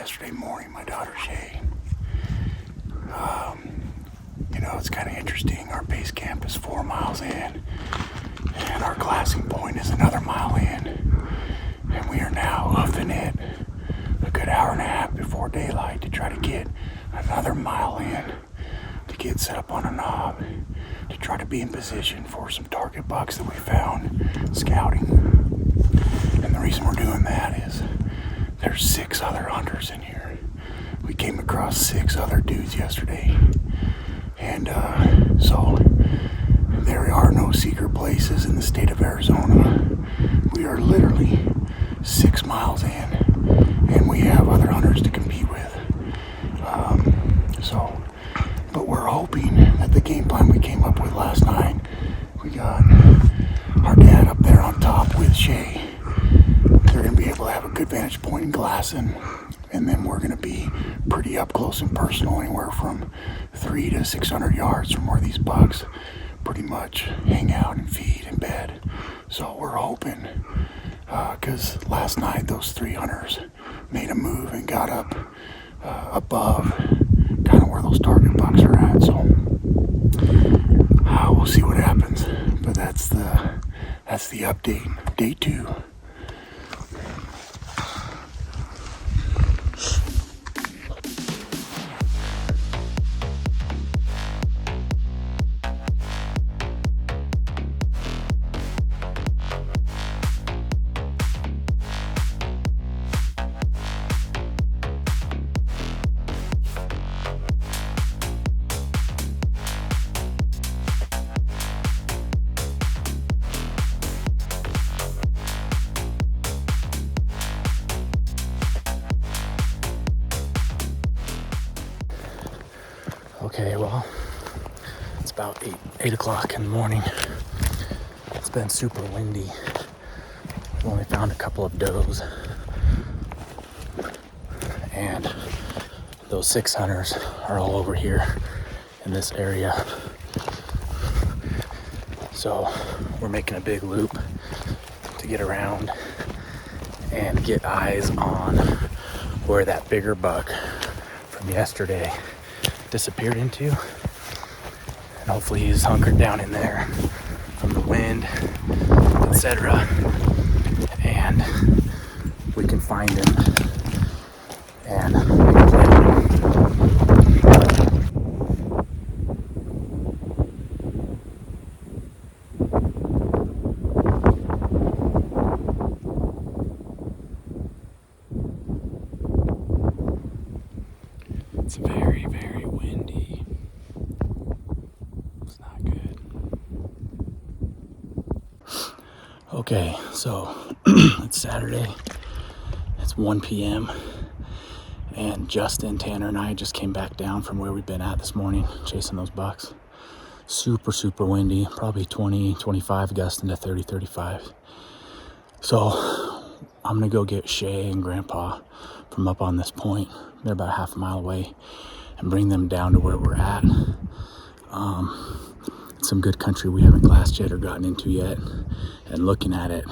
yesterday morning, my daughter Shay. It's kind of interesting. Our base camp is 4 miles in, and our glassing point is another mile in. And we are now hoofing it a good hour and a half before daylight to try to get another mile in to get set up on a knob to try to be in position for some target bucks that we found scouting. And the reason we're doing that is there's 6 other hunters in here. We came across 6 other dudes yesterday. And so there are no secret places in the state of Arizona. We are literally 6 miles in, and we have other hunters to compete with. But we're hoping that the game plan we came up with last night, we got our dad up there on top with Shay. They're going to be able to have a good vantage point in glassing, and then we're going to be pretty up close and personal, anywhere from 300 to 600 yards from where these bucks pretty much hang out and feed and bed. So we're hoping, because last night those 3 hunters made a move and got up above kind of where those target bucks are at. So we'll see what happens. But that's the update, day 2. Okay, well, it's about 8 o'clock in the morning. It's been super windy. We've only found a couple of does. And those 6 hunters are all over here in this area. So we're making a big loop to get around and get eyes on where that bigger buck from yesterday disappeared into, and hopefully he's hunkered down in there from the wind, etc., and we can find him and play him. It's very, very windy. It's not good. Okay, so it's Saturday. It's 1 p.m. And Justin, Tanner, and I just came back down from where we've been at this morning, chasing those bucks. Super, super windy. Probably 20, 25, gusting to 30, 35. So I'm going to go get Shay and Grandpa from up on this point. They're about half a mile away, and bring them down to where we're at. It's some good country we haven't glassed yet or gotten into yet. And looking at it,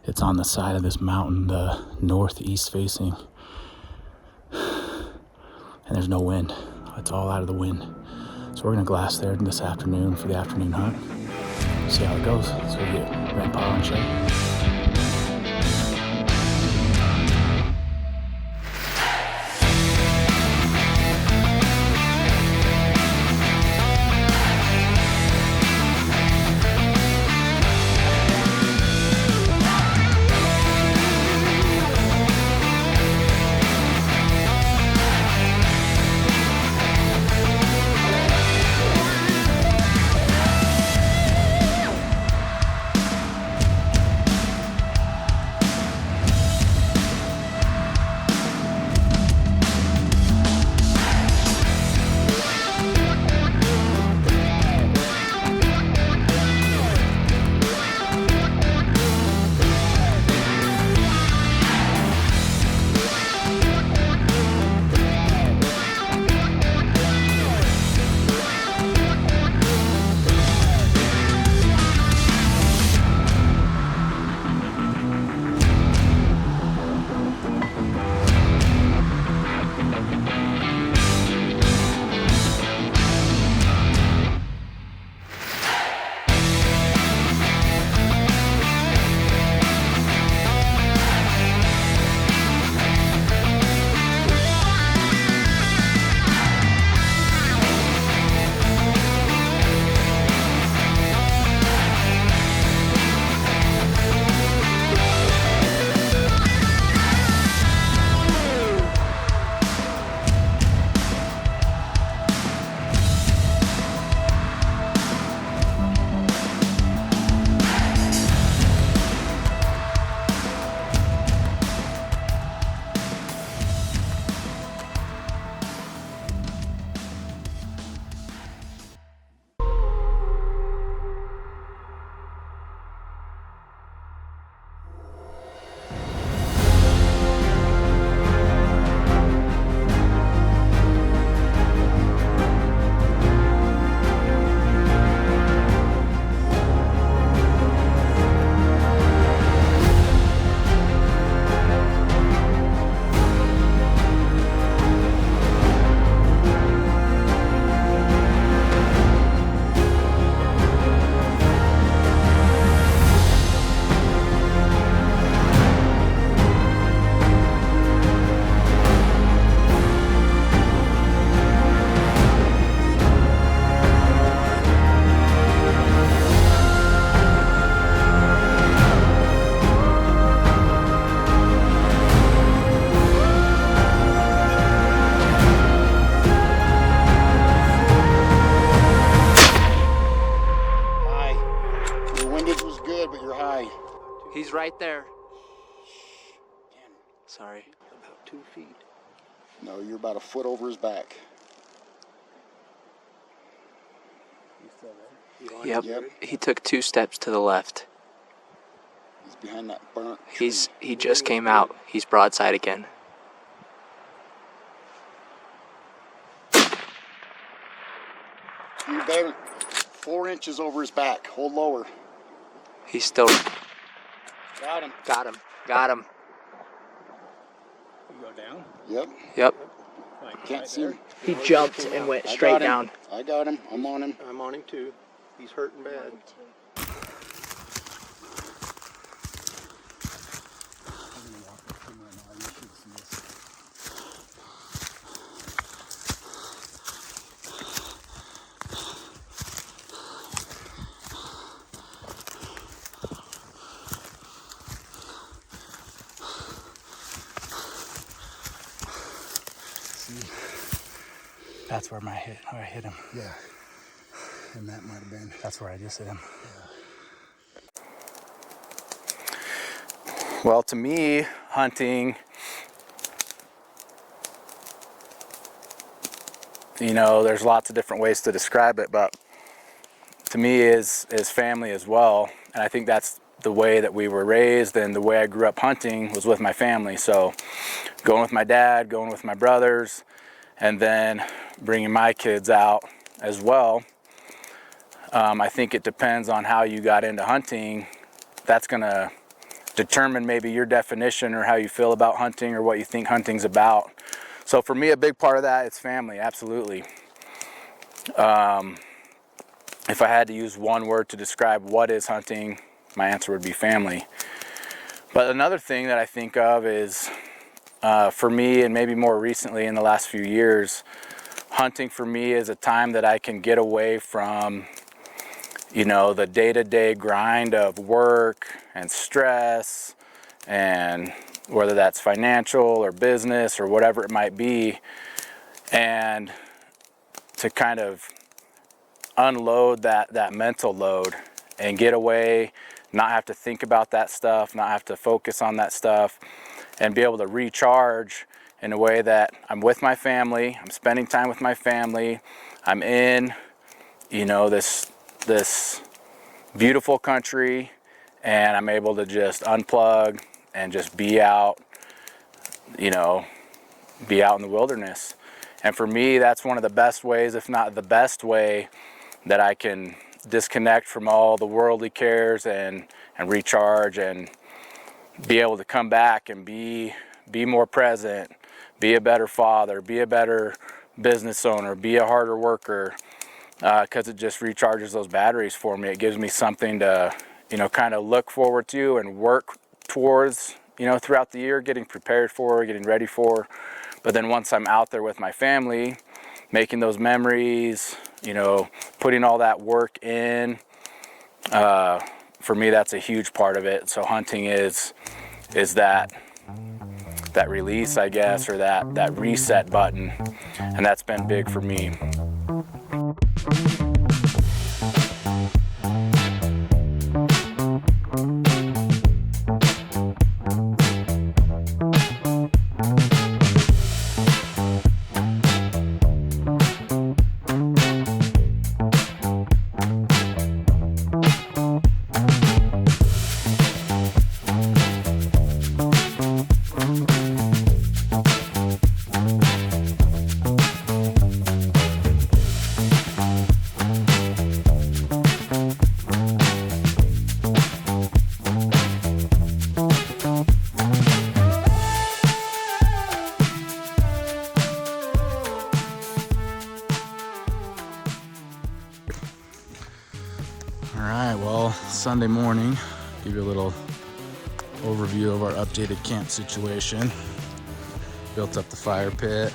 it's on the side of this mountain, the northeast facing. And there's no wind. It's all out of the wind. So we're gonna glass there this afternoon for the afternoon hunt. See how it goes. So we get Grandpa and Shay. He's right there. Sorry. About 2 feet. No, you're about a foot over his back. You still there? Yep. He took 2 steps to the left. He's behind that burnt tree. He just came out. He's broadside again. You're about 4 inches over his back. Hold lower. He's still. Got him. Got him. You go down? Yep. Like, Can't see him. He jumped and went straight down. I got him. I'm on him. I'm on him too. He's hurting bad. That's where I hit him. Yeah. And that might have been. That's where I just hit him. Yeah. Well, to me, hunting, you know, there's lots of different ways to describe it, but to me is family as well. And I think that's the way that we were raised, and the way I grew up hunting was with my family. So going with my dad, going with my brothers, and then bringing my kids out as well. I think it depends on how you got into hunting. That's gonna determine maybe your definition or how you feel about hunting or what you think hunting's about. So for me, a big part of that is family, absolutely. If I had to use one word to describe what is hunting, my answer would be family. But another thing that I think of is, for me, and maybe more recently in the last few years, hunting for me is a time that I can get away from, you know, the day-to-day grind of work and stress, and whether that's financial or business or whatever it might be, and to kind of unload that mental load and get away, not have to think about that stuff, not have to focus on that stuff, and be able to recharge in a way that I'm with my family, I'm spending time with my family, I'm in, you know, this beautiful country, and I'm able to just unplug and just be out, you know, be out in the wilderness. And for me, that's one of the best ways, if not the best way, that I can disconnect from all the worldly cares and recharge and be able to come back and be more present, be a better father, be a better business owner, be a harder worker, because it just recharges those batteries for me. It gives me something to, you know, kind of look forward to and work towards, you know, throughout the year, getting prepared for, getting ready for. But then once I'm out there with my family, making those memories, you know, putting all that work in, for me, that's a huge part of it. So hunting is that release, I guess, or that reset button, and that's been big for me. Sunday morning, give you a little overview of our updated camp situation. Built up the fire pit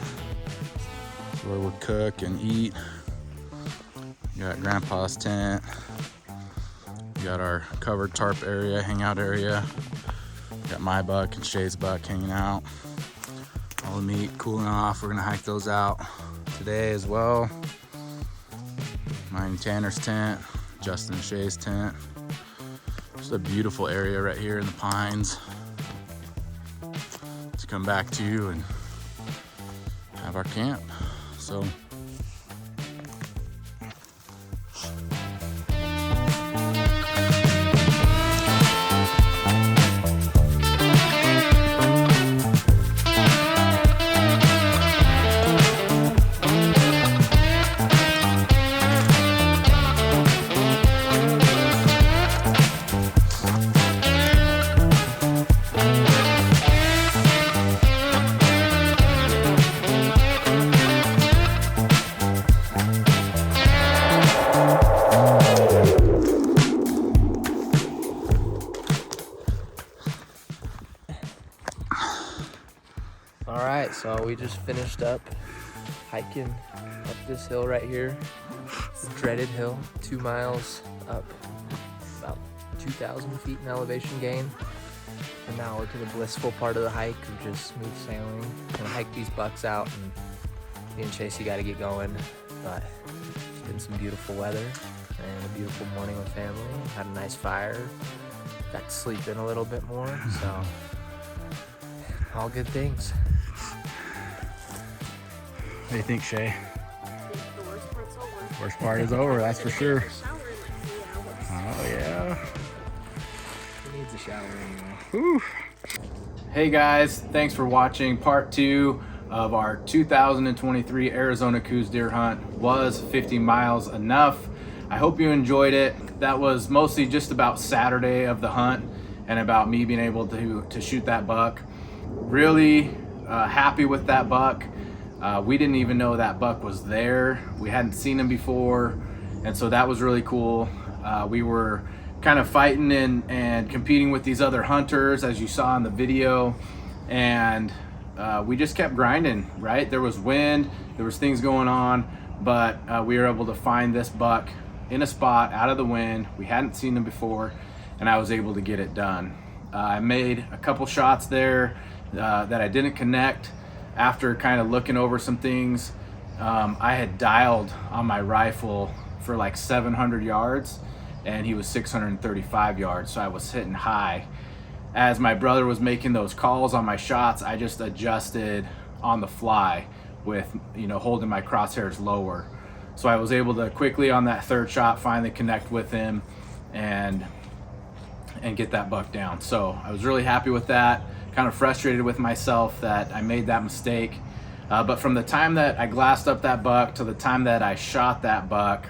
where we'll cook and eat. We got Grandpa's tent. We got our covered tarp area, hangout area. We got my buck and Shay's buck hanging out. All the meat cooling off. We're gonna hike those out today as well. Mine and Tanner's tent, Justin and Shay's tent. So a beautiful area right here in the pines to come back to and have our camp. So All right, so we just finished up hiking up this hill right here. The dreaded hill, 2 miles up, about 2,000 feet in elevation gain. And now we're to the blissful part of the hike of just smooth sailing. Gonna hike these bucks out, and me and Chasey got to get going. But it's been some beautiful weather and a beautiful morning with family. Had a nice fire. Got to sleep in a little bit more, so all good things. what do you think, Shay? The worst part's over. Worst part is over, that's for sure. Shower in like 3 hours. Oh yeah. Who needs a shower anyway? Whew. Hey guys, thanks for watching part 2 of our 2023 Arizona Coues Deer Hunt. Was 50 miles enough? I hope you enjoyed it. That was mostly just about Saturday of the hunt and about me being able to shoot that buck. Really happy with that buck. We didn't even know that buck was there. We hadn't seen him before, and so that was really cool. We were kind of fighting and competing with these other hunters, as you saw in the video, and we just kept grinding, right? There was wind, there was things going on, but we were able to find this buck in a spot out of the wind. We hadn't seen him before, and I was able to get it done. I made a couple shots there that I didn't connect. After kind of looking over some things, I had dialed on my rifle for like 700 yards, and he was 635 yards, so I was hitting high. As my brother was making those calls on my shots, I just adjusted on the fly with, holding my crosshairs lower. So I was able to quickly on that third shot finally connect with him and get that buck down. So I was really happy with that. Kind of frustrated with myself that I made that mistake. But from the time that I glassed up that buck to the time that I shot that buck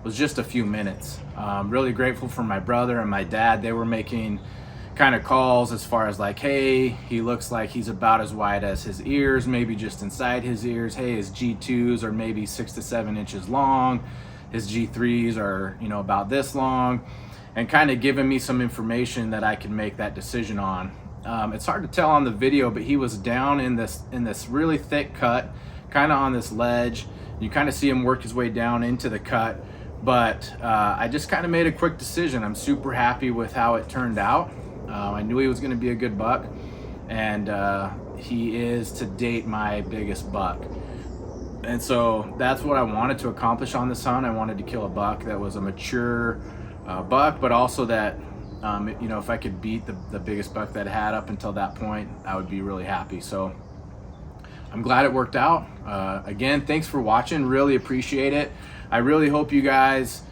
was just a few minutes. Really grateful for my brother and my dad. They were making kind of calls as far as like, hey, he looks like he's about as wide as his ears, maybe just inside his ears. Hey, his G2s are maybe 6 to 7 inches long. His G3s are, about this long, and kind of giving me some information that I can make that decision on. It's hard to tell on the video, but he was down in this really thick cut, kind of on this ledge. You kind of see him work his way down into the cut, but I just kind of made a quick decision. I'm super happy with how it turned out. I knew he was going to be a good buck, and he is to date my biggest buck. And so that's what I wanted to accomplish on this hunt. I wanted to kill a buck that was a mature buck, but also that if I could beat the biggest buck that I had up until that point, I would be really happy. So I'm glad it worked out. Again, thanks for watching. Really appreciate it. I really hope you guys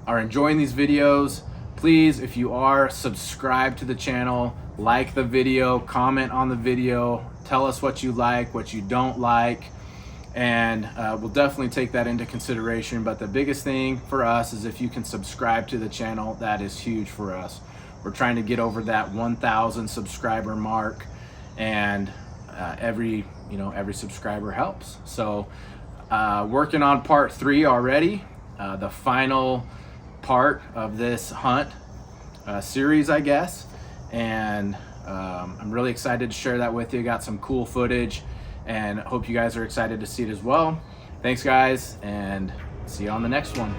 are enjoying these videos. Please, if you are, subscribe to the channel, like the video, comment on the video, tell us what you like, what you don't like, and we'll definitely take that into consideration. But the biggest thing for us is if you can subscribe to the channel. That is huge for us. We're trying to get over that 1,000 subscriber mark, and every subscriber helps. So working on part 3 already, the final part of this hunt series, I guess, and I'm really excited to share that with you. Got some cool footage, and hope you guys are excited to see it as well. Thanks guys, and see you on the next one.